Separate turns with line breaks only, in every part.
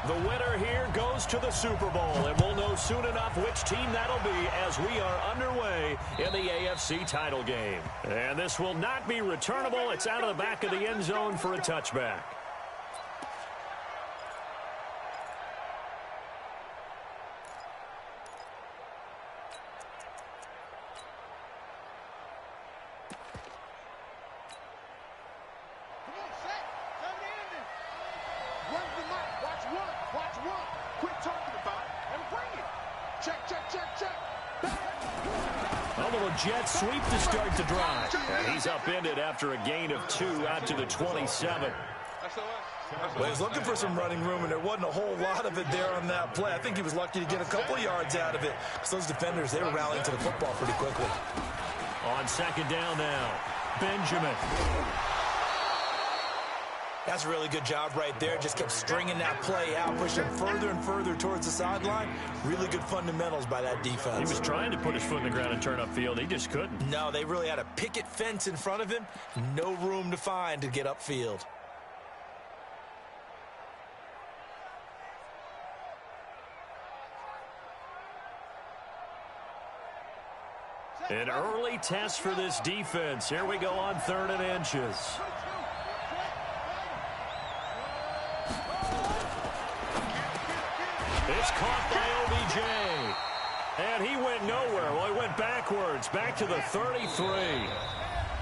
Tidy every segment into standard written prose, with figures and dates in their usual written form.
The winner here goes to the Super Bowl, and we'll know soon enough which team that'll be as we are underway in the AFC title game. And this will not be returnable. It's out of the back of the end zone for a touchback.
Jet sweep to start the drive.
And he's upended after a gain of 2 out to the 27.
Well, he was looking for some running room, and there wasn't a whole lot of it there on that play. I think he was lucky to get a couple of yards out of it. Because those defenders, they were rallying to the football pretty quickly.
On second down now, Benjamin.
That's a really good job right there. Just kept stringing that play out, pushing further and further towards the sideline. Really good fundamentals by that defense.
He was trying to put his foot in the ground and turn upfield. He just couldn't.
No, they really had a picket fence in front of him. No room to find to get upfield.
An early test for this defense. Here we go on 3rd and inches. It's caught by OBJ. And he went nowhere. Well, he went backwards, back to the 33.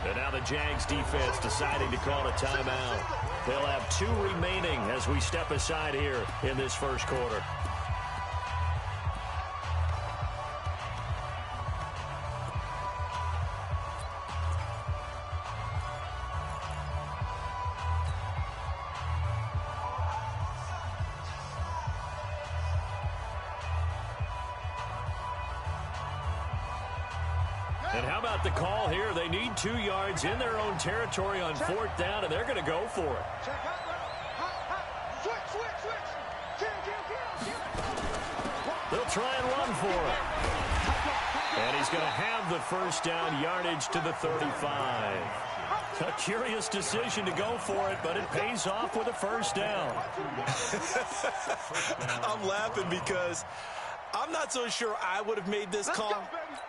And now the Jags defense deciding to call a timeout. They'll have 2 remaining as we step aside here in this first quarter. And how about the call here? They need 2 yards in their own territory on 4th down, and they're going to go for it. They'll try and run for it. And he's going to have the first down yardage to the 35. A curious decision to go for it, but it pays off with a first down.
I'm laughing because I'm not so sure I would have made this call.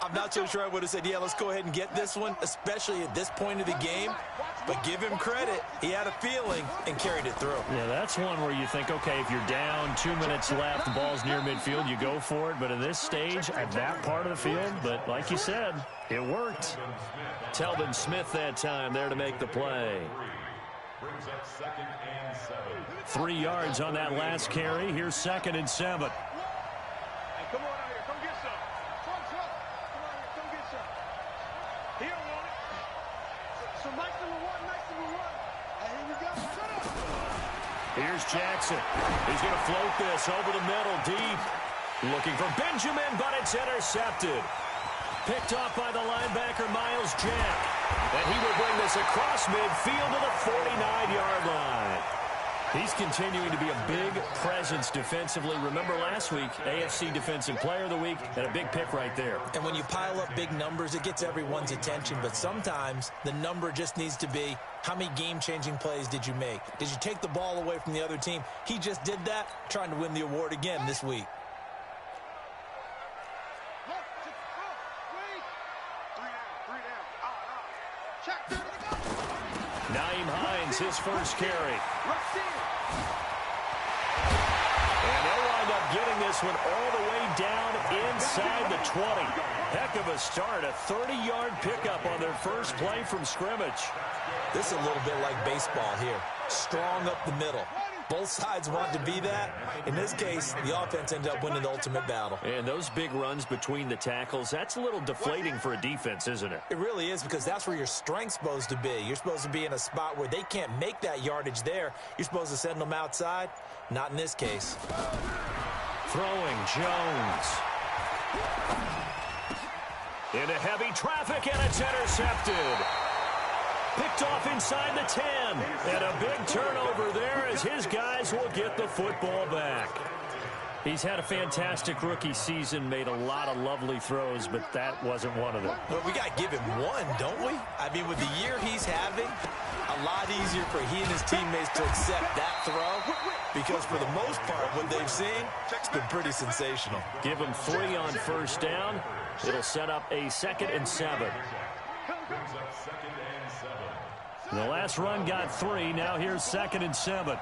I'm not so sure I would have said, yeah, let's go ahead and get this one, especially at this point of the game. But give him credit. He had a feeling and carried it through.
Yeah, that's one where you think, okay, if you're down, 2 minutes left, the ball's near midfield, you go for it. But at this stage, at that part of the field, but like you said, it worked. Telvin Smith that time there to make the play. 3 yards on that last carry. Here's 2nd and 7.
Come on out here. Come get some. Come on here. Come get some. He don't want it. So nice number one. Here we go. Shut up.
Here's Jackson. He's going to float this over the middle deep. Looking for Benjamin, but it's intercepted. Picked off by the linebacker, Miles Jack. And he will bring this across midfield to the 49-yard line. He's continuing to be a big presence defensively. Remember last week, AFC Defensive Player of the Week, and a big pick right there.
And when you pile up big numbers, it gets everyone's attention. But sometimes the number just needs to be, how many game-changing plays did you make? Did you take the ball away from the other team? He just did that, trying to win the award again this week.
Naeem Hines, his first carry. And they'll wind up getting this one all the way down inside the 20. Heck of a start, a 30-yard pickup on their first play from scrimmage.
This is a little bit like baseball here. Strong up the middle. Both sides want to be that. In this case, the offense ended up winning the ultimate battle.
And those big runs between the tackles, that's a little deflating for a defense, isn't it?
It really is, because that's where your strength's supposed to be. You're supposed to be in a spot where they can't make that yardage there. You're supposed to send them outside. Not in this case.
Throwing Jones. Into heavy traffic, and it's intercepted. Picked off inside the 10. And a big turnover there as his guys will get the football back. He's had a fantastic rookie season, made a lot of lovely throws, but that wasn't one of them.
Well, we got to give him one, don't we? I mean, with the year he's having, a a lot easier for he and his teammates to accept that throw because for the most part, what they've seen, it's been pretty sensational.
Give them 3 on first down. It'll set up a 2nd and 7. The last run got 3. Now here's 2nd and 7.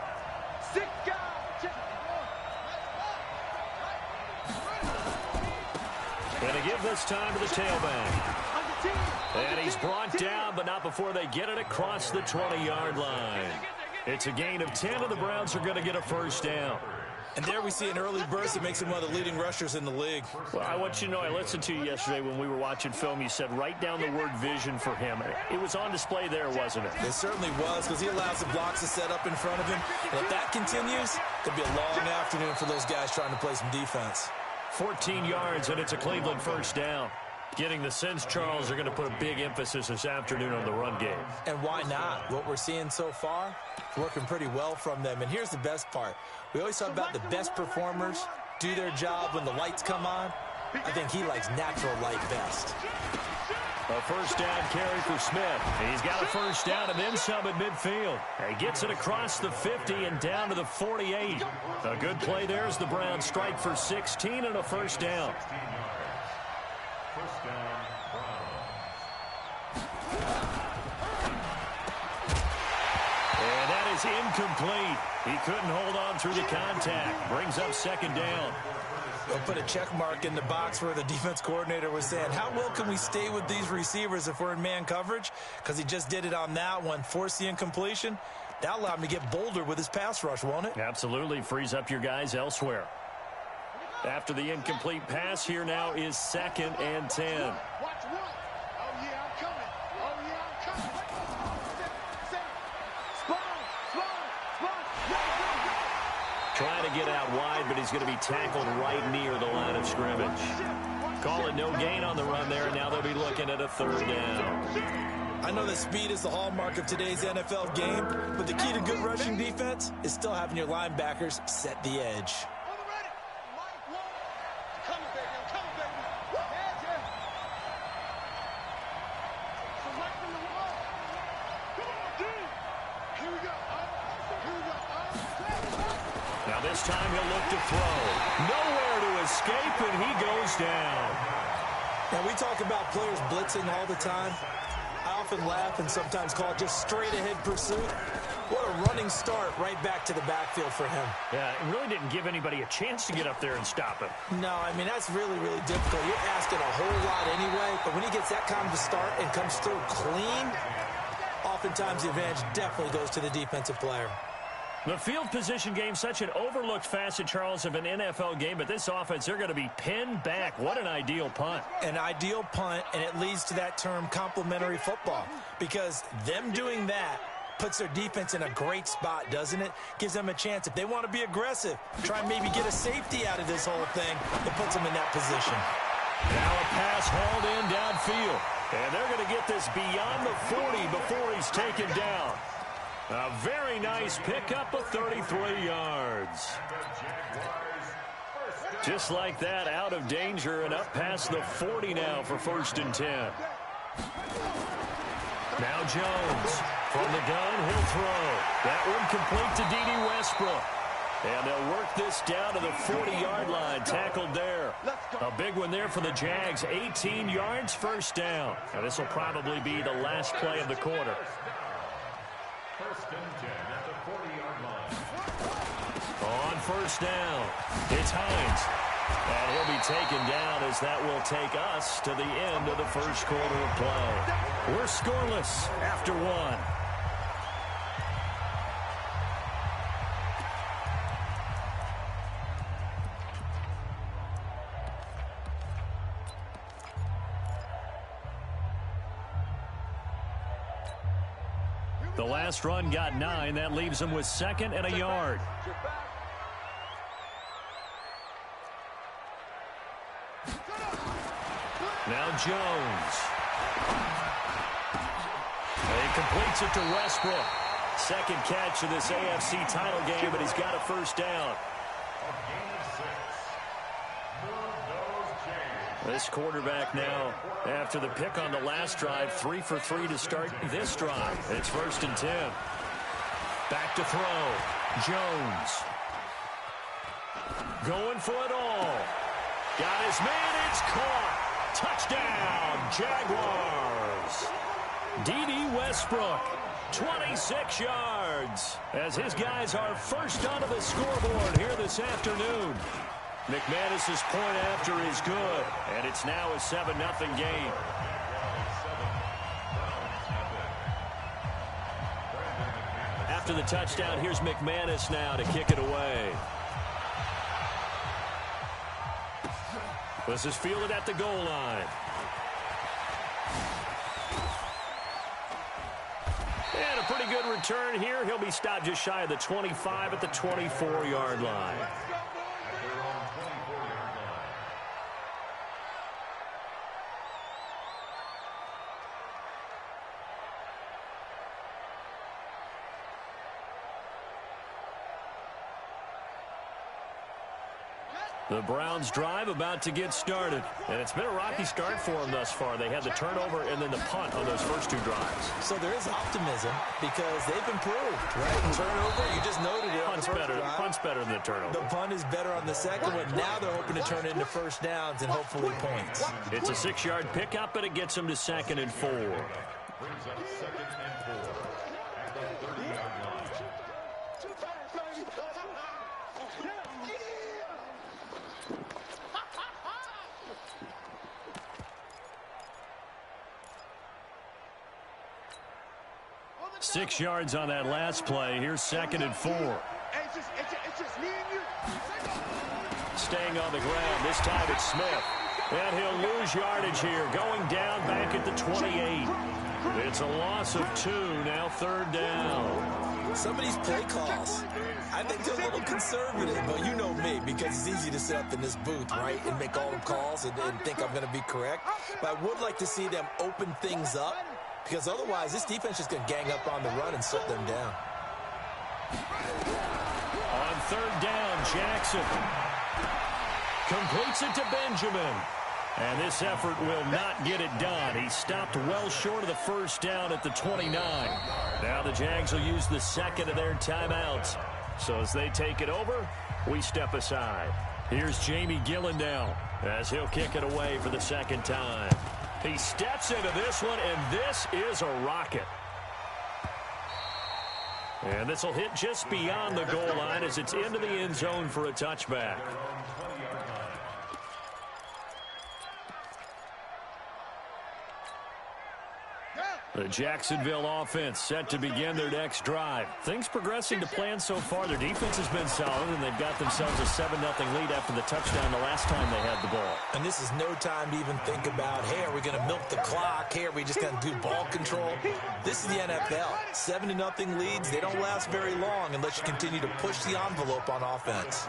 Going to give this time to the tailback. And he's brought down, but not before they get it across the 20-yard line. It's a gain of 10, and the Browns are going to get a first down.
And there we see an early burst that makes him one of the leading rushers in the league.
Well, I want you to know, I listened to you yesterday when we were watching film. You said write down the word vision for him. It was on display there, wasn't it?
It certainly was, because he allows the blocks to set up in front of him. And if that continues, it'll be a long afternoon for those guys trying to play some defense.
14 yards, and it's a Cleveland first down. Getting the sense, Charles, are going to put a big emphasis this afternoon on the run game.
And why not? What we're seeing so far, working pretty well from them. And here's the best part. We always talk about the best performers do their job when the lights come on. I think he likes natural light best.
A first down carry for Smith. He's got a first down and then some at midfield. He gets it across the 50 and down to the 48. A good play there as the Browns strike for 16 and a first down. And that is incomplete. He couldn't hold on through the contact. Brings up 2nd down.
They'll put a check mark in the box where the defense coordinator was saying, how well can we stay with these receivers if we're in man coverage? Because he just did it on that one, forced the incompletion. That'll allow him to get bolder with his pass rush, won't it?
Absolutely. Frees up your guys elsewhere. After the incomplete pass, here now is 2nd and 10.
Watch one. Oh, yeah, I'm coming. Oh, yeah, I'm coming.
Trying to get out wide, but he's going to be tackled right near the line of scrimmage. Call it no gain on the run there, and now they'll be looking at a 3rd down.
I know that speed is the hallmark of today's NFL game, but the key to good rushing defense is still having your linebackers set the edge.
Now this time he'll look to throw. Nowhere to escape, and he goes down.
Now we talk about players blitzing all the time. I often laugh and sometimes call it just straight-ahead pursuit. What a running start right back to the backfield for him.
Yeah, it really didn't give anybody a chance to get up there and stop him.
No, I mean, that's really, really difficult. You're asking a whole lot anyway, but when he gets that kind of a start and comes through clean, oftentimes the advantage definitely goes to the defensive player.
The field position game, such an overlooked facet, Charles, of an NFL game, but this offense, they're going to be pinned back. What an ideal punt.
An ideal punt, and it leads to that term complementary football, because them doing that puts their defense in a great spot, doesn't it? Gives them a chance. If they want to be aggressive, try and maybe get a safety out of this whole thing, it puts them in that position.
Now a pass hauled in downfield, and they're going to get this beyond the 40 before he's taken down. A very nice pickup of 33 yards. Just like that, out of danger and up past the 40 now for 1st and 10. Now Jones from the gun, he'll throw. That one complete to D.D. Westbrook. And they'll work this down to the 40-yard line, tackled there. A big one there for the Jags, 18 yards, 1st down. Now this will probably be the last play of the quarter.
1st and 10 at the 40-yard line.
On 1st down, it's Hines. And he'll be taken down as that will take us to the end of the 1st quarter of play. We're scoreless after 1. The last run got 9. That leaves him with 2nd and a yard. Now Jones. He completes it to Westbrook. 2nd catch of this AFC title game, but he's got a 1st down. This quarterback now, after the pick on the last drive, 3 for 3 to start this drive. It's 1st and 10. Back to throw. Jones. Going for it all. Got his man. It's caught. Touchdown, Jaguars. D.D. Westbrook, 26 yards, as his guys are first onto the scoreboard here this afternoon. McManus's point after is good, and it's now a 7-0 game. After the touchdown, here's McManus now to kick it away. This is fielded at the goal line. And a pretty good return here. He'll be stopped just shy of the 25 at the 24-yard line. The Browns drive about to get started. And it's been a rocky start for them thus far. They had the turnover and then the punt on those first 2 drives.
So there is optimism because they've improved, right? Turnover, you just noted it.
Punt's better than the turnover.
The punt is better on the second one. Now they're hoping to turn it into first downs and hopefully points.
It's a 6-yard pickup, but it gets them to 2nd and 4.
Brings up 2nd and 4 at the 30-yard line.
6 yards on that last play. Here's 2nd and 4.
It's just me and you.
Staying on the ground. This time it's Smith. And he'll lose yardage here. Going down back at the 28. It's a loss of 2. Now 3rd down.
Some of these play calls, I think they're a little conservative, but you know me, because it's easy to sit up in this booth, right, and make all the calls and think I'm going to be correct. But I would like to see them open things up, because otherwise this defense is going to gang up on the run and shut them down.
On 3rd down, Jackson completes it to Benjamin. And this effort will not get it done. He stopped well short of the first down at the 29. Now the Jags will use the second of their timeouts. So as they take it over, we step aside. Here's Jamie Gillen now as he'll kick it away for the 2nd time. He steps into this one, and this is a rocket. And this will hit just beyond the goal line as it's into the end zone for a touchback. The Jacksonville offense set to begin their next drive. Things progressing to plan so far. Their defense has been solid, and they've got themselves a 7-0 lead after the touchdown the last time they had the ball.
And this is no time to even think about, hey, are we going to milk the clock? Hey, are we just going to do ball control? This is the NFL. 7-0 leads, they don't last very long unless you continue to push the envelope on offense.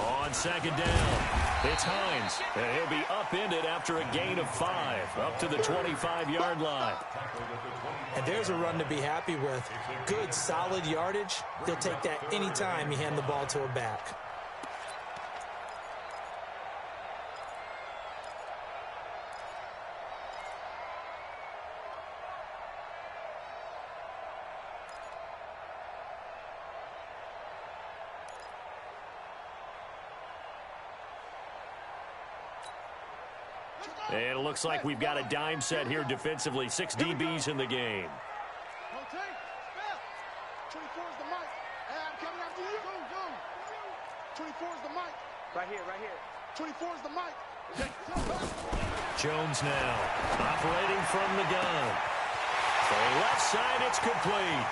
On 2nd down, it's Hines, and he'll be upended after a gain of 5, up to the 25-yard line.
And there's a run to be happy with. Good, solid yardage. They'll take that anytime you hand the ball to a back.
And it looks like we've got a dime set here defensively. 6 DBs in the game.
24 is the mic. Hey, I'm coming after you. Go. 24 is the mic. Right here. 24 is the mic.
Jones now operating from the gun. So left side, it's complete.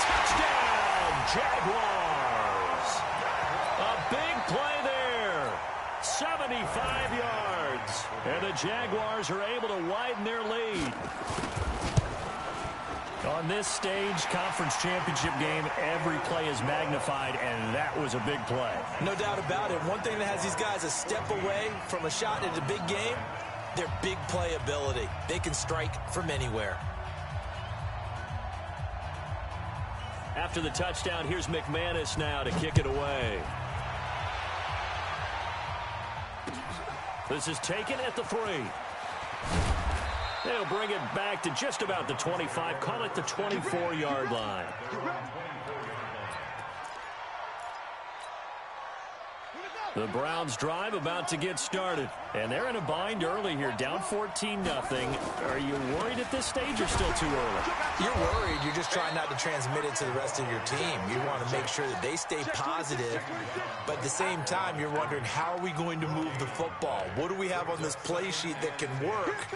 Touchdown, Jaguars. A big play there. 75 yards. And the Jaguars are able to widen their lead. On this stage, conference championship game, every play is magnified, and that was a big play.
No doubt about it. One thing that has these guys a step away from a shot at a big game, their big play ability. They can strike from anywhere.
After the touchdown, here's McManus now to kick it away. This is taken at the 3. They'll bring it back to just about the 25. Call it the 24-yard line. The Browns drive about to get started. And they're in a bind early here, down 14-0. Are you worried at this stage or still too early?
You're worried. You're just trying not to transmit it to the rest of your team. You want to make sure that they stay positive. But at the same time, you're wondering, how are we going to move the football? What do we have on this play sheet that can work?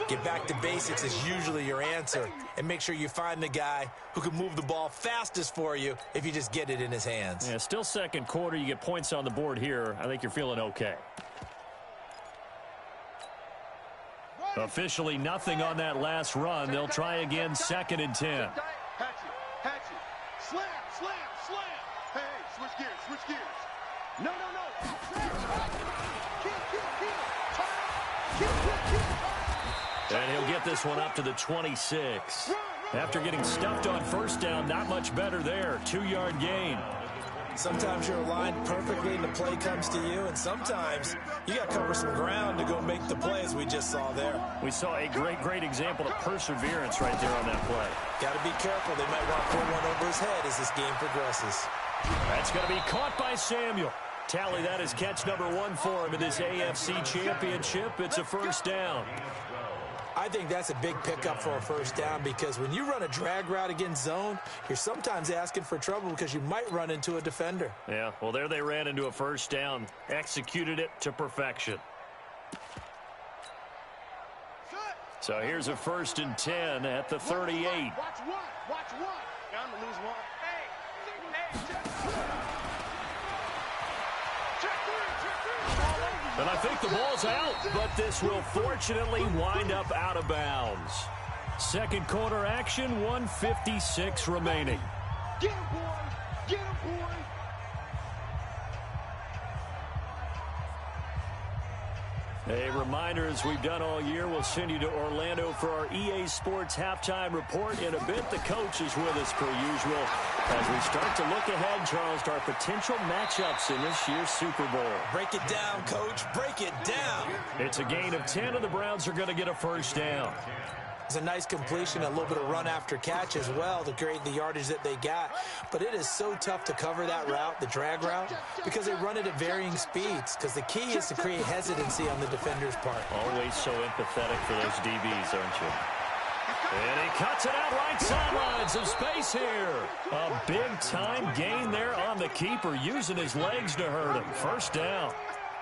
Get back to basics is usually your answer. And make sure you find the guy who can move the ball fastest for you if you just get it in his hands.
Yeah, still second quarter. You get points on the board here. I think you're feeling okay. Officially nothing on that last run. They'll try again, 2nd and 10.
Hatchet, slam, slam, slam. Hey, switch gears. No. Kill.
And he'll get this one up to the 26. After getting stuffed on first down, not much better there. 2-yard gain.
Sometimes you're aligned perfectly and the play comes to you, and sometimes you got to cover some ground to go make the play, as we just saw there.
We saw a great example of perseverance right there on that play.
Got to be careful. They might want to pull one over his head as this game progresses.
That's going to be caught by Samuel. Tally that as catch number 1 for him in this AFC Championship. It's a first down.
I think that's a big pickup for a first down, because when you run a drag route against zone, you're sometimes asking for trouble because you might run into a defender.
Yeah, well, there they ran into a first down. Executed it to perfection. So here's a 1st and 10 at the 38.
Watch one. I'm going to lose one. Hey,
And I think the ball's out, but this will fortunately wind up out of bounds. Second quarter action, 1:56 remaining.
Get him, boy. Get him, boy.
A reminder, as we've done all year, we'll send you to Orlando for our EA Sports halftime report in a bit. The coach is with us per usual as we start to look ahead, Charles, to our potential matchups in this year's Super Bowl.
Break it down, Coach. Break it down.
It's a gain of 10, and the Browns are going to get a first down.
It's a nice completion, a little bit of run after catch as well to create the yardage that they got. But it is so tough to cover that route, the drag route, because they run it at varying speeds. Because the key is to create hesitancy on the defender's part.
Always so empathetic for those DBs, aren't you? And he cuts it out right sideline. Some space here. A big-time gain there on the keeper, using his legs to hurt him. First down.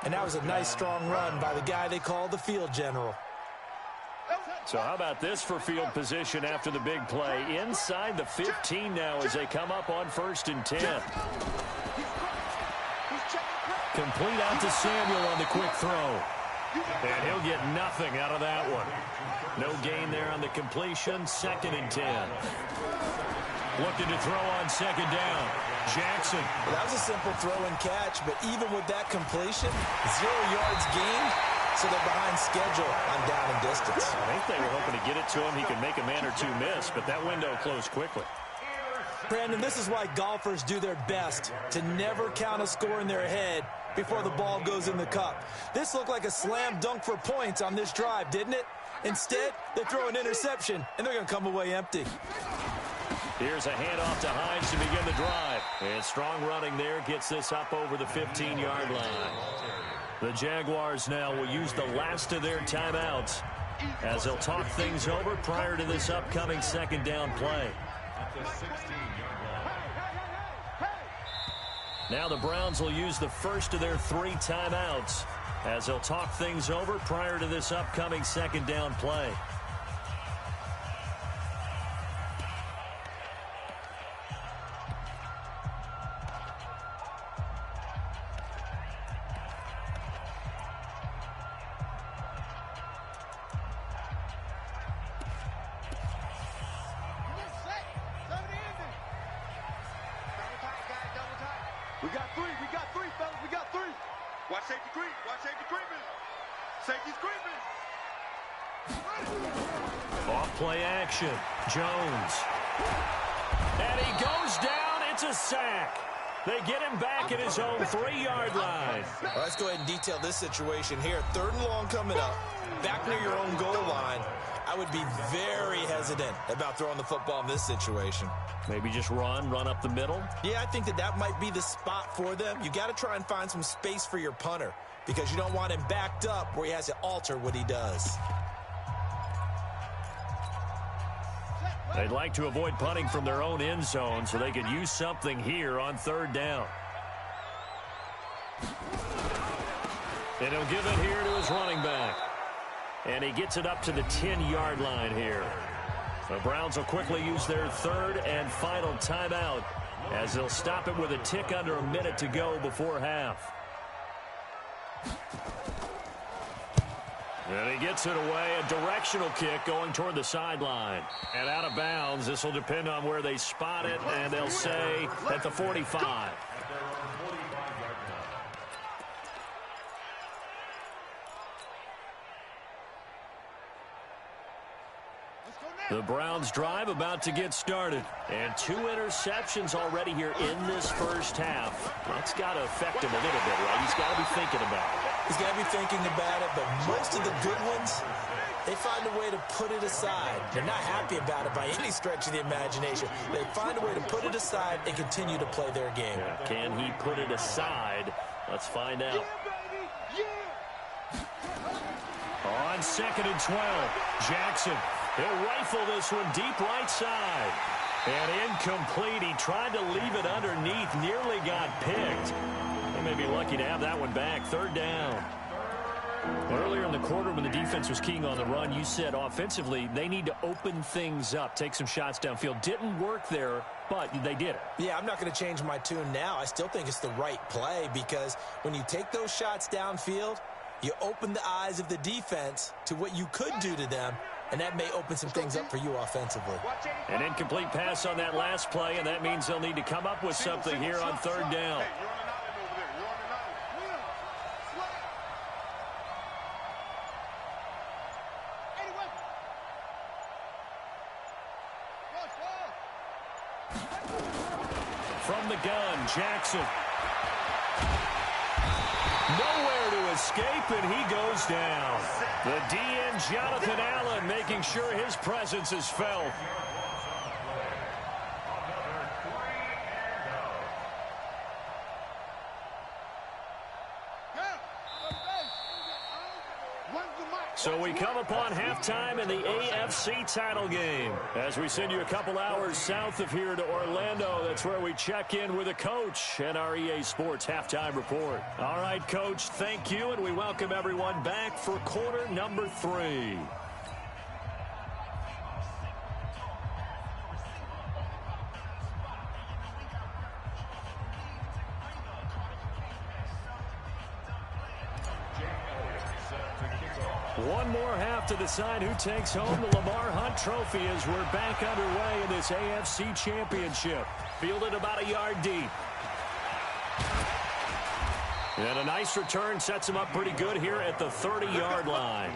And that was a nice, strong run by the guy they call the field general.
So how about this for field position after the big play? Inside the 15 now as they come up on 1st and 10. Complete out to Samuel on the quick throw. And he'll get nothing out of that one. No gain there on the completion. 2nd and 10. Looking to throw on 2nd down. Jackson.
Well, that was a simple throw and catch, but even with that completion, 0 yards gained. So they're behind schedule on down and distance.
I think they were hoping to get it to him. He could make a man or two miss, but that window closed quickly.
Brandon, this is why golfers do their best to never count a score in their head before the ball goes in the cup. This looked like a slam dunk for points on this drive, didn't it? Instead, they throw an interception, and they're going to come away empty.
Here's a handoff to Hines to begin the drive. And strong running there gets this up over the 15-yard line. The Jaguars now will use the last of their timeouts as they'll talk things over prior to this upcoming 2nd down play. Now the Browns will use the first of their 3 timeouts as they'll talk things over prior to this upcoming 2nd down play.
We got three, fellas. We got 3. Watch safety creep. Watch safety creeping. Safety's creeping.
Off play action. Jones. And he goes down. It's a sack. They get him back at his own 3-yard line.
Well, let's go ahead and detail this situation here. 3rd and long coming up, back near your own goal line. I would be very hesitant about throwing the football in this situation.
Maybe just run up the middle?
Yeah, I think that might be the spot for them. You got to try and find some space for your punter because you don't want him backed up where he has to alter what he does.
They'd like to avoid punting from their own end zone so they could use something here on 3rd down. And he'll give it here to his running back. And he gets it up to the 10-yard line here. The Browns will quickly use their 3rd and final timeout as they'll stop it with a tick under a minute to go before half. And he gets it away, a directional kick going toward the sideline. And out of bounds, this will depend on where they spot it, and they'll say at the 45. The Browns drive about to get started. And 2 interceptions already here in this first half. That's got to affect him a little bit, right? He's got to be thinking about it.
He's got to be thinking about it, but most of the good ones, they find a way to put it aside. They're not happy about it by any stretch of the imagination. They find a way to put it aside and continue to play their game.
Yeah. Can he put it aside? Let's find out. On 2nd and 12, Jackson. He'll rifle this one deep right side. And incomplete. He tried to leave it underneath. Nearly got picked. They may be lucky to have that one back. 3rd down. Earlier in the quarter when the defense was keying on the run, you said offensively they need to open things up, take some shots downfield. Didn't work there, but they did it.
Yeah, I'm not going to change my tune now. I still think it's the right play because when you take those shots downfield, you open the eyes of the defense to what you could do to them, and that may open some things up for you offensively.
An incomplete pass on that last play, and that means they'll need to come up with something here on 3rd down. From the gun, Jackson. Nowhere to escape, and he goes down. The DN, Jonathan Allen, making sure his presence is felt. So we come upon halftime in the AFC title game. As we send you a couple hours south of here to Orlando, that's where we check in with a coach and our EA Sports halftime report. All right, Coach, thank you, and we welcome everyone back for quarter number 3. One more half to decide who takes home the Lamar Hunt Trophy as we're back underway in this AFC Championship. Fielded about a yard deep. And a nice return sets him up pretty good here at the 30-yard line.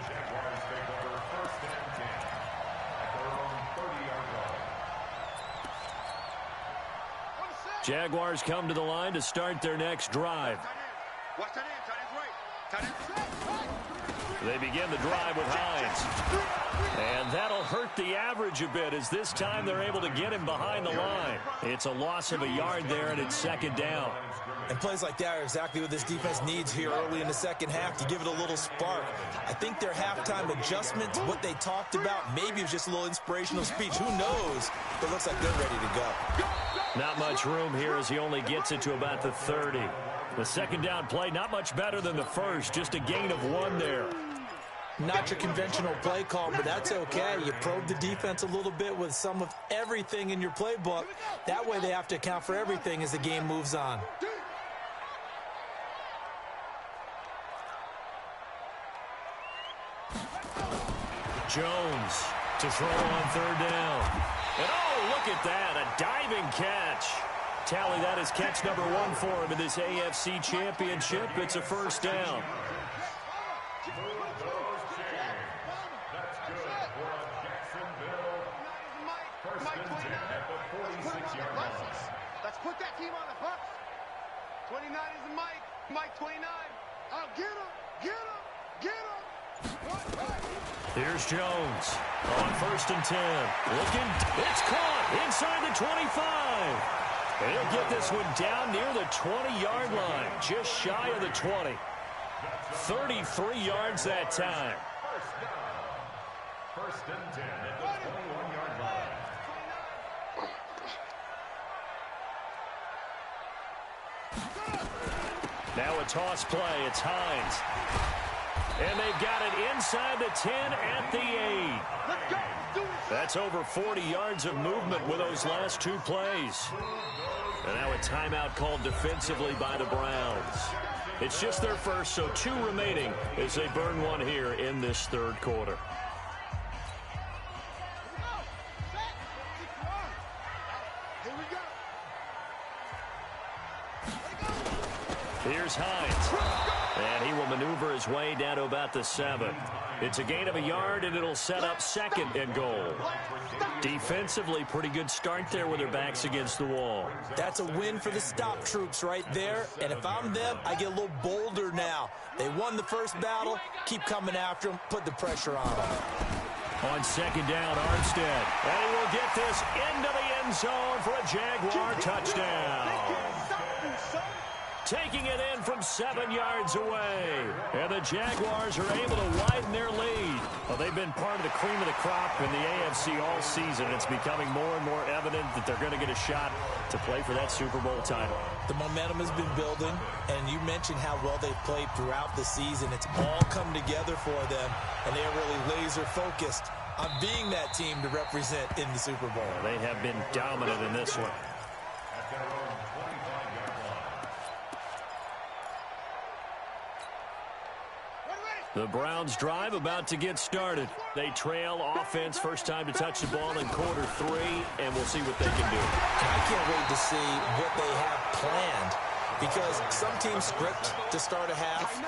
Jaguars come to the line to start their next drive.
Watch that end, tight end's right.
They begin the drive with Hines. And that'll hurt the average a bit as this time they're able to get him behind the line. It's a loss of a yard there, and it's 2nd down.
And plays like that are exactly what this defense needs here early in the second half to give it a little spark. I think their halftime adjustment, what they talked about, maybe it was just a little inspirational speech. Who knows? But it looks like they're ready to go.
Not much room here as he only gets it to about the 30. The 2nd down play, not much better than the first, just a gain of 1 there.
Not your conventional play call, but that's okay. You probe the defense a little bit with some of everything in your playbook. That way they have to account for everything as the game moves on.
Jones to throw on 3rd down. And oh, look at that, a diving catch. Tally, that is catch number 1 for him in this AFC Championship. It's a 1st down.
Mike 29. Let's put that team on the bus. 29 is Mike. Mike 29. Oh, get him. Get him. Get him.
Here's Jones on 1st and 10. Looking. It's caught inside the 25. He'll get this one down near the 20-yard line, just shy of the 20. 33 yards that time.
First and 10 at the 21-yard line.
Now a toss play. It's Hines. And they've got it inside the 10 at the 8. That's over 40 yards of movement with those last 2 plays. And now a timeout called defensively by the Browns. It's just their first, so 2 remaining as they burn one here in this 3rd quarter. Here's Hines. And he will maneuver his way down to about the 7. It's a gain of a yard, and it'll set up 2nd and goal. Defensively, pretty good start there with their backs against the wall.
That's a win for the stop troops right there. And if I'm them, I get a little bolder now. They won the first battle. Keep coming after them. Put the pressure on them.
On 2nd down, Armstead. And he will get this into the end zone for a Jaguar touchdown. Taking it in from 7 yards away. And the Jaguars are able to widen their lead. Well, they've been part of the cream of the crop in the AFC all season. It's becoming more and more evident that they're going to get a shot to play for that Super Bowl title.
The momentum has been building, and you mentioned how well they've played throughout the season. It's all come together for them, and they are really laser-focused on being that team to represent in the Super Bowl.
They have been dominant in this one. The Browns drive about to get started. They trail offense, first time to touch the ball in quarter 3, and we'll see what they can do.
I can't wait to see what they have planned, because some teams script to start a half.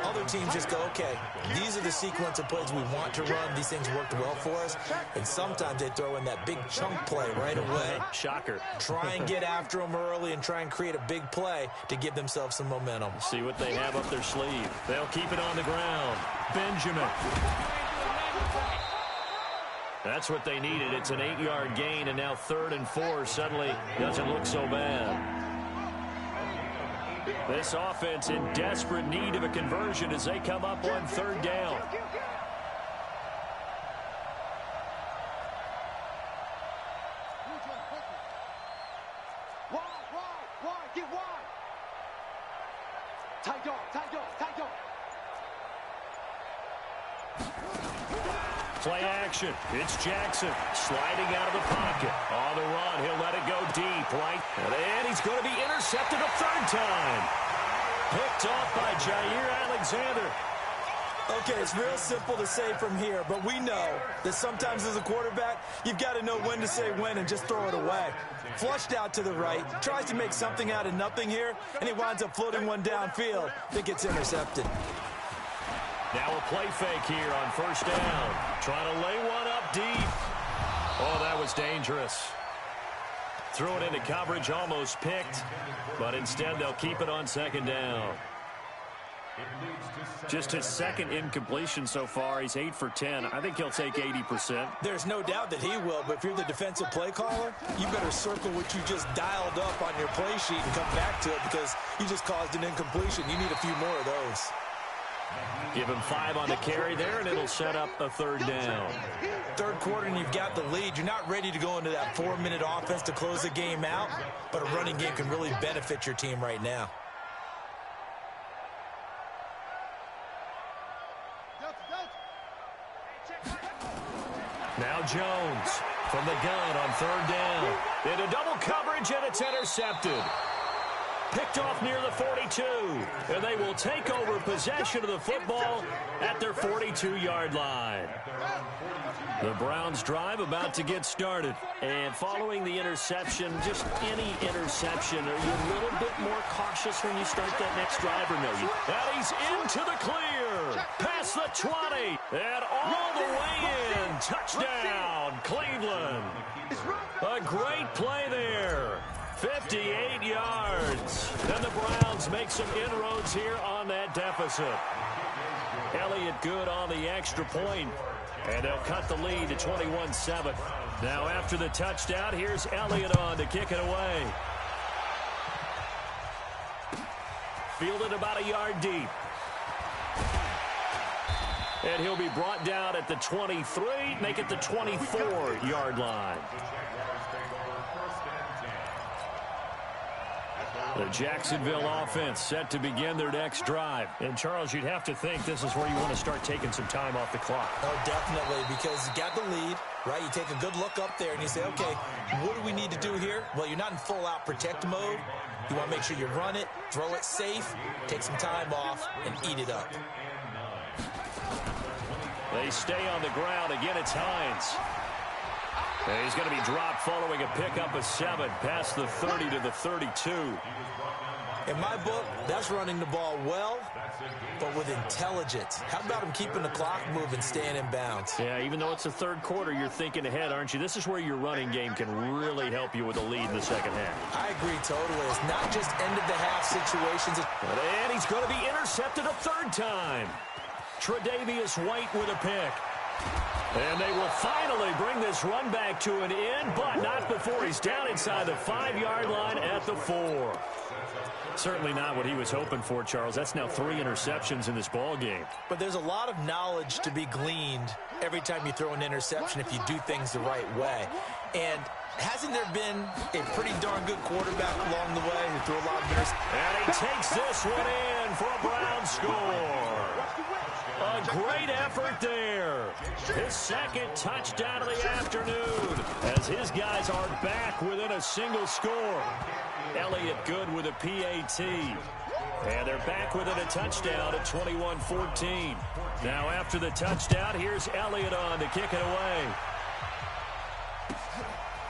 Other teams just go, okay, these are the sequence of plays we want to run. These things worked well for us. And sometimes they throw in that big chunk play right away.
Shocker.
Try and get after them early and try and create a big play to give themselves some momentum.
See what they have up their sleeve. They'll keep it on the ground. Benjamin. That's what they needed. It's an 8-yard gain, and now 3rd and 4 suddenly doesn't look so bad. This offense in desperate need of a conversion as they come up on 3rd down.
Wide, get wide. Tight dog.
Play action. It's Jackson sliding out of the pocket. On the run, he'll let it go deep, right? And he's going to be intercepted a 3rd time. Picked off by Jair Alexander.
Okay, it's real simple to say from here, but we know that sometimes as a quarterback, you've got to know when to say when and just throw it away. Flushed out to the right, tries to make something out of nothing here, and he winds up floating one downfield that gets intercepted.
Now a play fake here on 1st down. Trying to lay one up deep. Oh, that was dangerous. Threw it into coverage, almost picked, but instead they'll keep it on 2nd down. Just his 2nd incompletion so far. He's 8 for 10. I think he'll take 80%.
There's no doubt that he will, but if you're the defensive play caller, you better circle what you just dialed up on your play sheet and come back to it, because you just caused an incompletion. You need a few more of those.
Give him 5 on the carry there, and it'll set up a 3rd down.
3rd quarter, and you've got the lead. You're not ready to go into that 4-minute offense to close the game out, but a running game can really benefit your team right now.
Now Jones from the gun on 3rd down. Into double coverage, and it's intercepted. Picked off near the 42, and they will take over possession of the football at their 42-yard line. The Browns drive about to get started. And following the interception, just any interception, are you a little bit more cautious when you start that next drive, or no? And he's into the clear. Pass across the 20, and all the way in. Touchdown, Cleveland. A great play there. 58 yards. And the Browns make some inroads here on that deficit. Elliott Good on the extra point, and they'll cut the lead to 21-7. Now after the touchdown, here's Elliott on to kick it away. Fielded about a yard deep. And he'll be brought down at the 23, make it the 24-yard line. The Jacksonville offense set to begin their next drive. And, Charles, you'd have to think this is where you want to start taking some time off the clock.
Oh, definitely, because you got the lead, right? You take a good look up there and you say, okay, what do we need to do here? Well, you're not in full-out protect mode. You want to make sure you run it, throw it safe, take some time off, and eat it up.
They stay on the ground. Again, it's Hines. And he's going to be dropped following a pickup of 7 past the 30 to the 32.
In my book, that's running the ball well, but with intelligence. How about him keeping the clock moving, staying in bounds?
Yeah, even though it's the third quarter, you're thinking ahead, aren't you? This is where your running game can really help you with a lead in the second half.
I agree totally. It's not just end-of-the-half situations.
And he's going to be intercepted a third time. Tre'Davious White with a pick. And they will finally bring this run back to an end, but not before he's down inside the 5-yard line at the 4. Certainly not what he was hoping for, Charles. That's now 3 interceptions in this ball game.
But there's a lot of knowledge to be gleaned every time you throw an interception if you do things the right way. And hasn't there been a pretty darn good quarterback along the way who threw a lot of interceptions?
And he takes this one in for a Brown score. A great effort there. His second touchdown of the afternoon as his guys are back within a single score. Elliott Good with a PAT. And they're back within a touchdown at 21-14. Now after the touchdown, here's Elliott on to kick it away.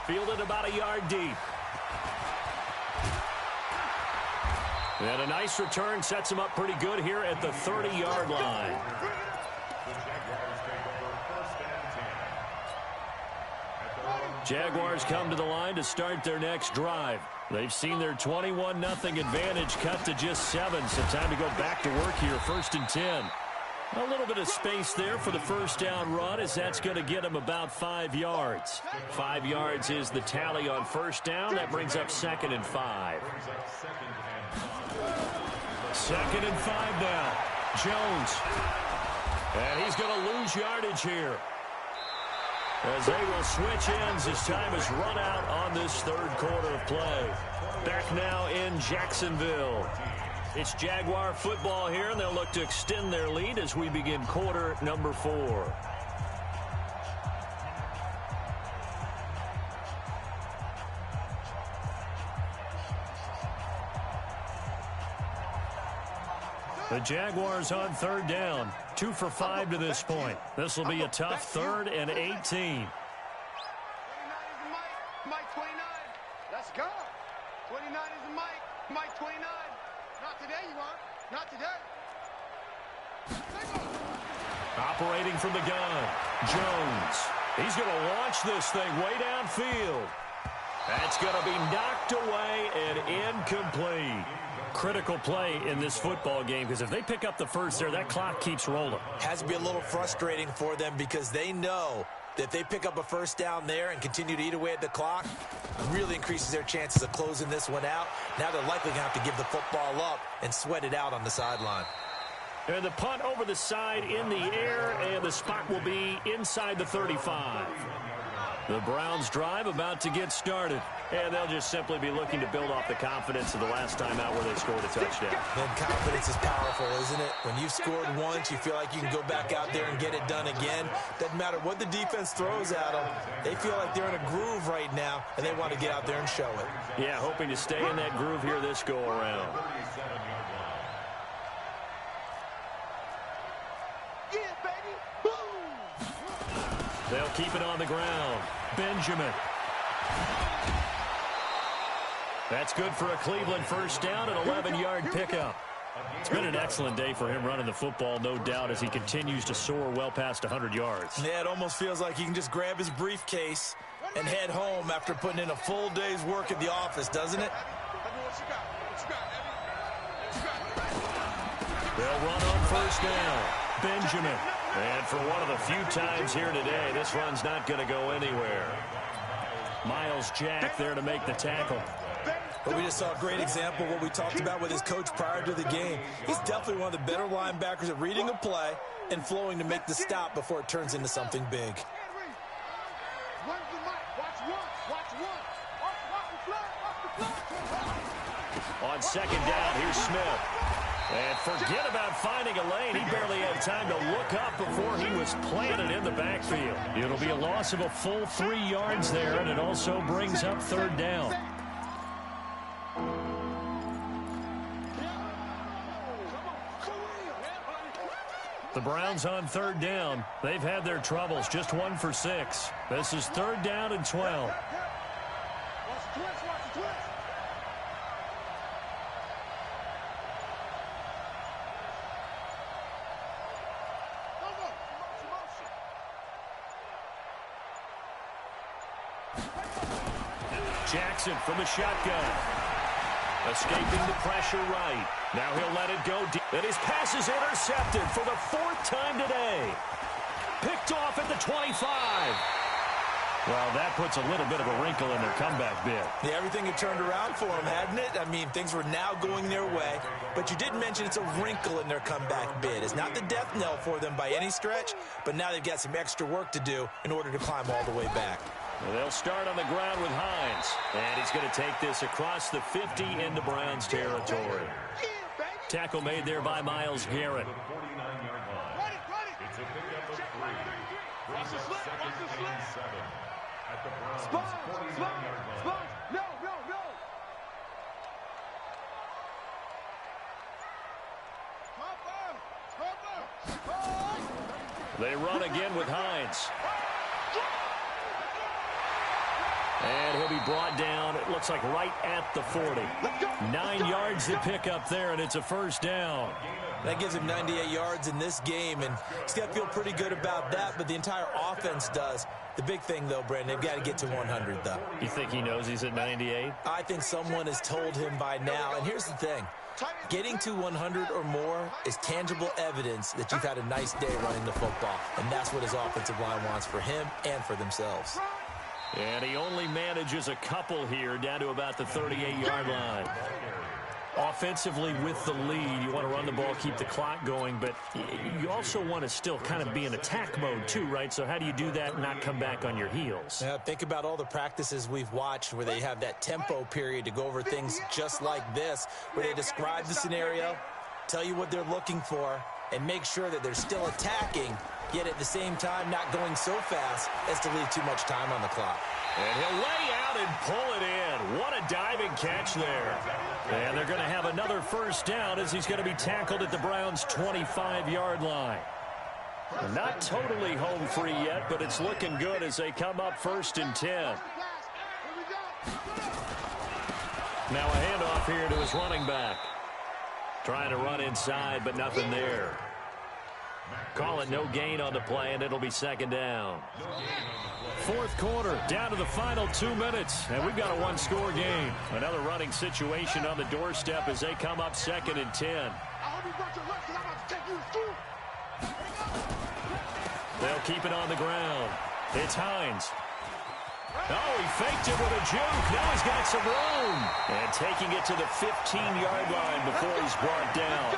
Fielded about a yard deep. And a nice return sets him up pretty good here at the 30-yard line. Jaguars come to the line to start their next drive. They've seen their 21-0 advantage cut to just 7, so time to go back to work here, 1st and 10. A little bit of space there for the first down run, as that's going to get him about 5 yards. 5 yards is the tally on first down. That brings up 2nd and 5. 2nd and 5 now. Jones. And he's going to lose yardage here, as they will switch ends as time is run out on this third quarter of play. Back now in Jacksonville. It's Jaguar football here, and they'll look to extend their lead as we begin quarter number 4. The Jaguars on third down. 2 for 5 to this point. This will be a tough 3rd and 18.
29 is the Mike 29. Let's go. 29 is the Mike 29. Not today, you want? Not today.
Operating from the gun, Jones. He's going to launch this thing way downfield. That's going to be knocked away and incomplete. Critical play in this football game, because if they pick up the first there, that clock keeps rolling.
Has to be a little frustrating for them, because they know that if they pick up a first down there and continue to eat away at the clock, it really increases their chances of closing this one out. Now they're likely going to have to give the football up and sweat it out on the sideline.
And the punt over the side in the air, and the spot will be inside the 35. The Browns drive about to get started, and they'll just simply be looking to build off the confidence of the last time out where they scored a touchdown.
And confidence is powerful, isn't it? When you've scored once, you feel like you can go back out there and get it done again. Doesn't matter what the defense throws at them. They feel like they're in a groove right now, and they want to get out there and show it.
Yeah, hoping to stay in that groove here this go-around.
Yeah, baby. Boom.
They'll keep it on the ground. Benjamin. That's good for a Cleveland first down, an 11-yard pickup. It's been an excellent day for him running the football, no doubt, as he continues to soar well past 100 yards.
Yeah, it almost feels like he can just grab his briefcase and head home after putting in a full day's work at the office, doesn't it?
They'll run on first down. Benjamin. And for one of the few times here today, this run's not going to go anywhere. Miles Jack there to make the tackle.
But we just saw a great example of what we talked about with his coach prior to the game. He's definitely one of the better linebackers at reading a play and flowing to make the stop before it turns into something big.
On second down, here's Smith. And forget about finding a lane. He barely had time to look up before he was planted in the backfield. It'll be a loss of a full 3 yards there, and it also brings up third down. The Browns on third down. They've had their troubles, just 1 for 6. This is third down and 12. Jackson from the shotgun. Escaping the pressure right. Now he'll let it go deep. And his pass is intercepted for the 4th time today. Picked off at the 25. Well, that puts a little bit of a wrinkle in their comeback bid.
Yeah, everything had turned around for them, hadn't it? I mean, things were now going their way. But you did mention it's a wrinkle in their comeback bid. It's not the death knell for them by any stretch, but now they've got some extra work to do in order to climb all the way back.
Well, they'll start on the ground with Hines. And he's going to take this across the 50 into Browns territory. Tackle made there by Myles Garrett. They run again with Hines. And he'll be brought down, it looks like right at the 40. 9 yards to pick up there, and it's a first down.
That gives him 98 yards in this game, and he's got to feel pretty good about that, but the entire offense does. The big thing, though, Brandon, they've got to get to 100, though.
You think he knows he's at 98?
I think someone has told him by now, and here's the thing. Getting to 100 or more is tangible evidence that you've had a nice day running the football, and that's what his offensive line wants for him and for themselves.
And he only manages a couple here down to about the 38-yard line. Offensively with the lead, you want to run the ball, keep the clock going, but you also want to still kind of be in attack mode too, right? So how do you do that and not come back on your heels?
Yeah, think about all the practices we've watched where they have that tempo period to go over things just like this, where they describe the scenario, tell you what they're looking for, and make sure that they're still attacking, yet at the same time not going so fast as to leave too much time on the clock.
And he'll lay out and pull it in. What a diving catch there. And they're going to have another first down as he's going to be tackled at the Browns' 25-yard line. They're not totally home free yet, but it's looking good as they come up 1st and 10. Now a handoff here to his running back. Trying to run inside, but nothing there. Call it no gain on the play, and it'll be 2nd down. 4th quarter, down to the final 2 minutes, and we've got a 1-score game. Another running situation on the doorstep as they come up 2nd and 10. They'll keep it on the ground. It's Hines. Oh, he faked it with a juke. Now he's got some room. And taking it to the 15-yard line before he's brought down.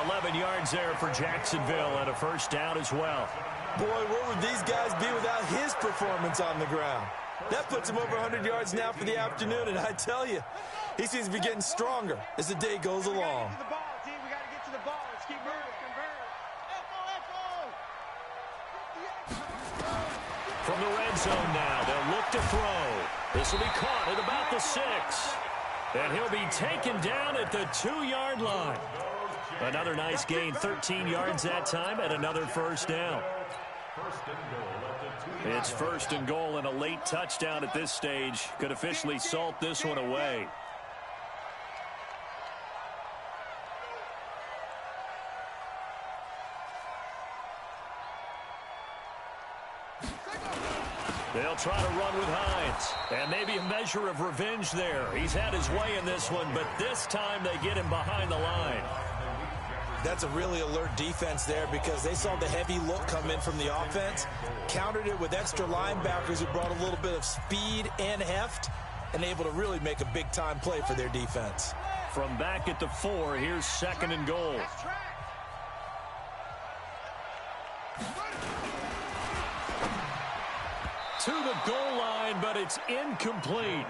11 yards there for Jacksonville and a first down as well.
Boy, where would these guys be without his performance on the ground? That puts him over 100 yards now for the afternoon, and I tell you, he seems to be getting stronger as the day goes along.
From the red zone now, they'll look to throw. This will be caught at about the 6. And he'll be taken down at the 2-yard line. Another nice gain, 13 yards that time, and another first down. It's 1st and goal, and a late touchdown at this stage could officially salt this one away. They'll try to run with Hines. And maybe a measure of revenge there. He's had his way in this one, but this time they get him behind the line.
That's a really alert defense there because they saw the heavy look come in from the offense, countered it with extra linebackers who brought a little bit of speed and heft, and able to really make a big-time play for their defense.
From back at the 4, here's 2nd and goal. To the goal line, but it's incomplete.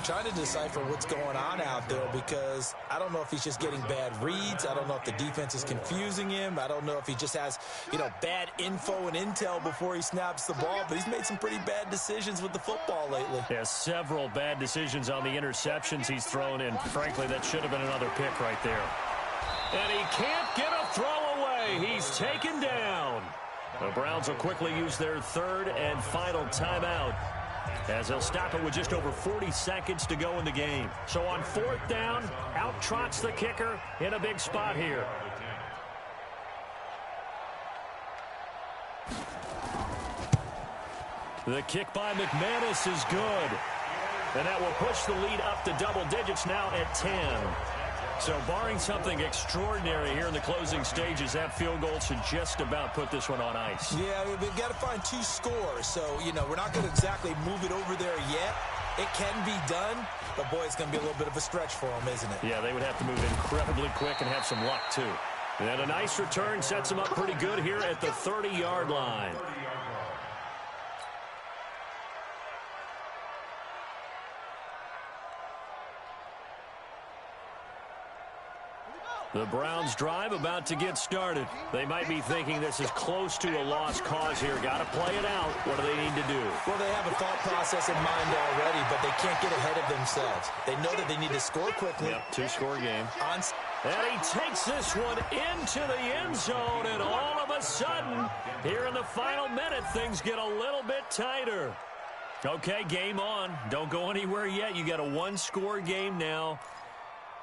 Trying to decipher what's going on out there because I don't know if he's just getting bad reads. I don't know if the defense is confusing him. I don't know if he just has, bad info and intel before he snaps the ball. But he's made some pretty bad decisions with the football lately.
Yeah, several bad decisions on the interceptions he's thrown, and frankly, that should have been another pick right there. And he can't get a throw away. He's taken down. The Browns will quickly use their 3rd and final timeout, as they'll stop it with just over 40 seconds to go in the game. So on 4th down, out trots the kicker in a big spot here. The kick by McManus is good. And that will push the lead up to double digits now at 10. So barring something extraordinary here in the closing stages, that field goal should just about put this one on ice.
Yeah, we've got to find 2 scores. So, we're not going to exactly move it over there yet. It can be done, but, boy, it's going to be a little bit of a stretch for them, isn't it?
Yeah, they would have to move incredibly quick and have some luck, too. And a nice return sets them up pretty good here at the 30-yard line. The Browns drive about to get started. They might be thinking this is close to a lost cause here. Got to play it out. What do they need to do?
Well, they have a thought process in mind already, but they can't get ahead of themselves. They know that they need to score quickly.
Yep, 2-score game.
And
he takes this one into the end zone, and all of a sudden, here in the final minute, things get a little bit tighter. Okay, game on. Don't go anywhere yet. You got a 1-score game now.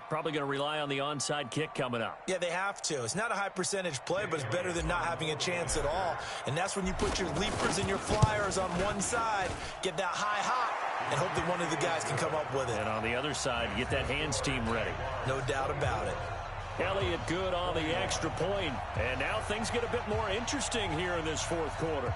Probably going to rely on the onside kick coming up.
Yeah, they have to. It's not a high percentage play, but it's better than not having a chance at all. And that's when you put your leapers and your flyers on one side, get that high hop, and hope that one of the guys can come up with it.
And on the other side, get that hands team ready.
No doubt about it.
Elliott good on the extra point. And now things get a bit more interesting here in this 4th quarter.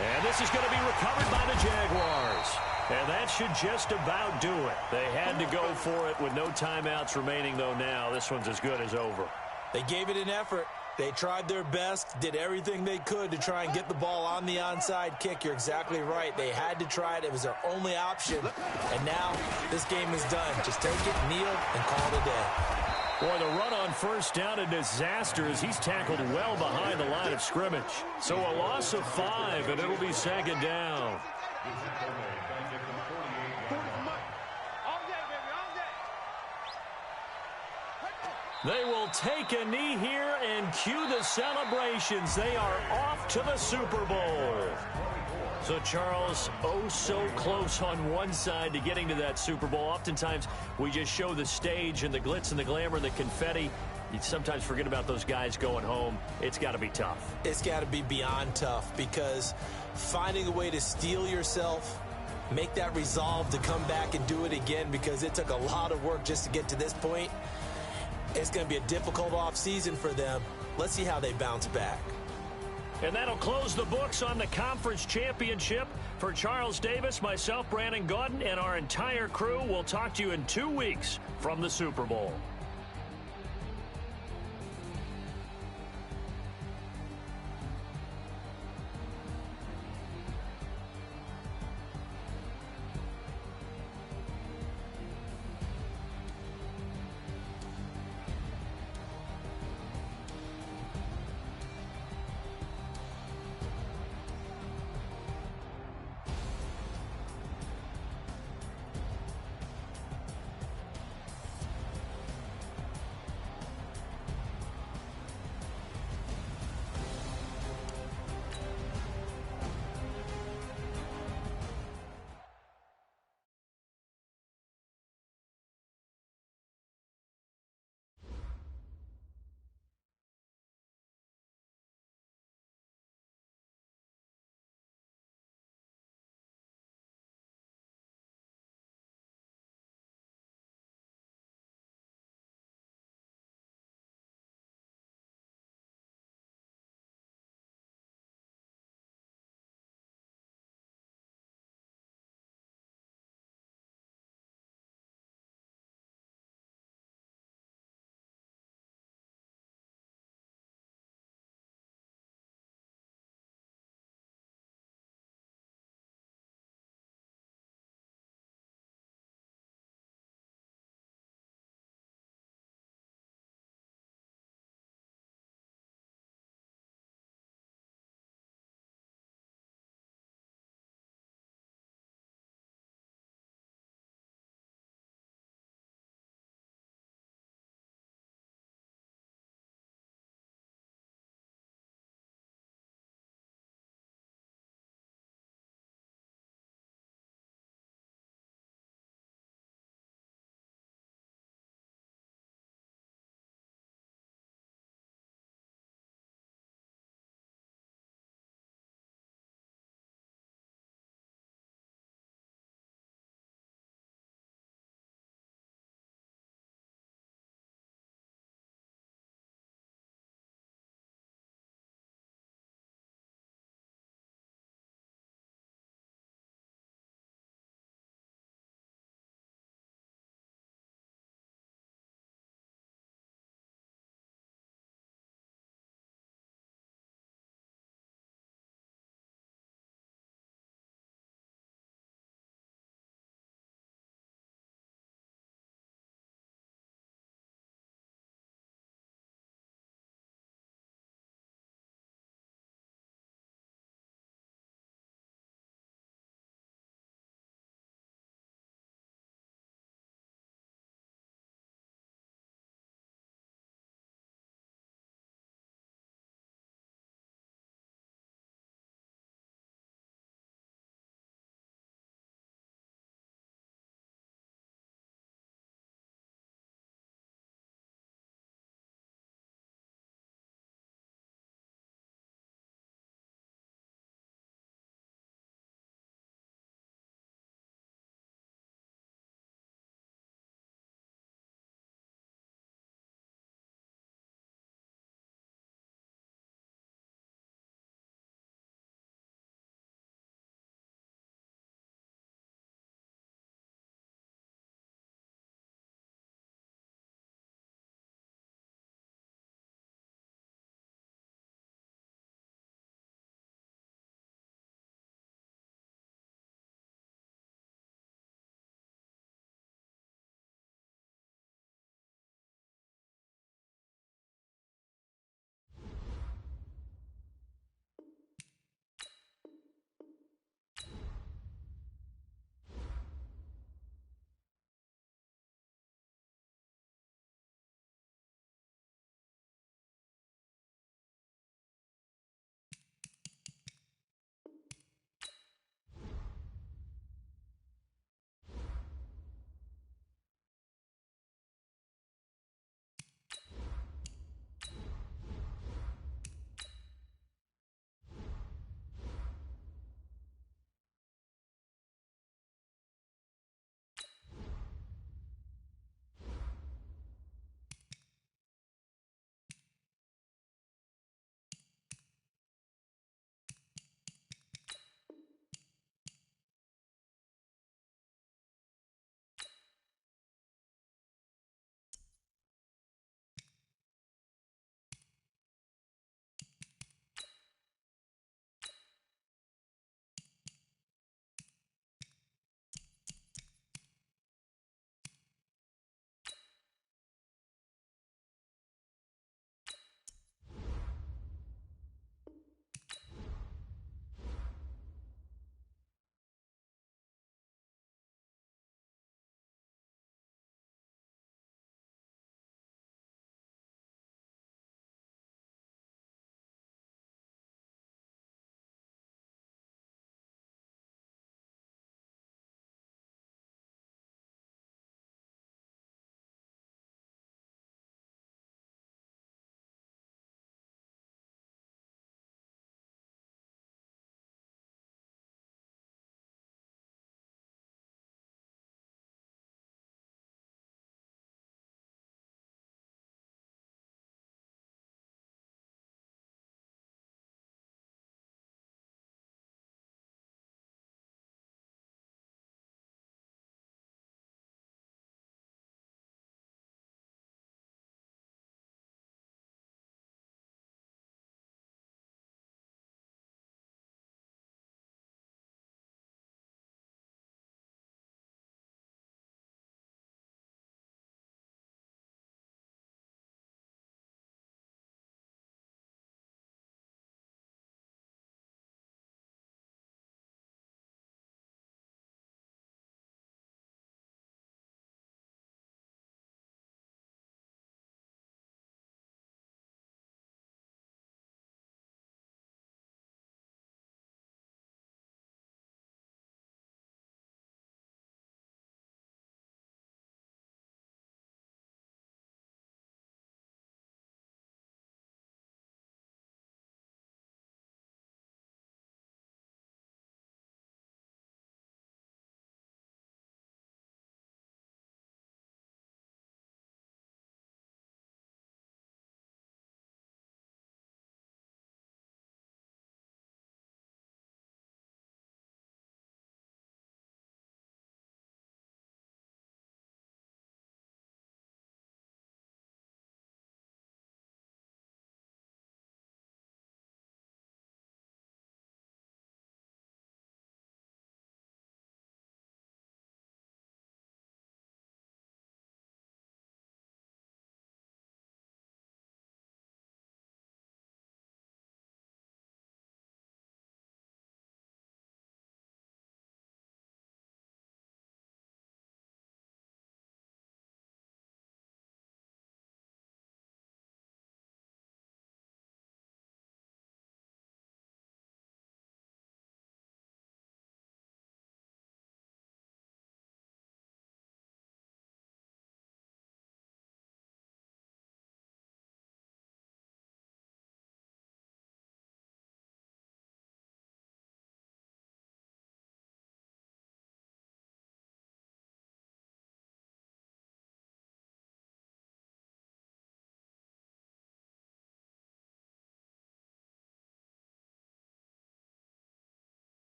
And this is going to be recovered by the Jaguars. And that should just about do it. They had to go for it with no timeouts remaining, though now. This one's as good as over.
They gave it an effort. They tried their best, did everything they could to try and get the ball on the onside kick. You're exactly right. They had to try it. It was their only option. And now this game is done. Just take it, kneel, and call it a day.
Boy, the run on 1st down, a disaster as he's tackled well behind the line of scrimmage. So a loss of 5, and it'll be 2nd down. They will take a knee here and cue the celebrations. They are off to the Super Bowl. So, Charles, oh so close on one side to getting to that Super Bowl. Oftentimes, we just show the stage and the glitz and the glamour and the confetti. You sometimes forget about those guys going home. It's got to be tough.
It's got to be beyond tough because finding a way to steel yourself, make that resolve to come back and do it again because it took a lot of work just to get to this point. It's going to be a difficult offseason for them. Let's see how they bounce back.
And that'll close the books on the conference championship. For Charles Davis, myself, Brandon Gaudin, and our entire crew, we'll talk to you in 2 weeks from the Super Bowl.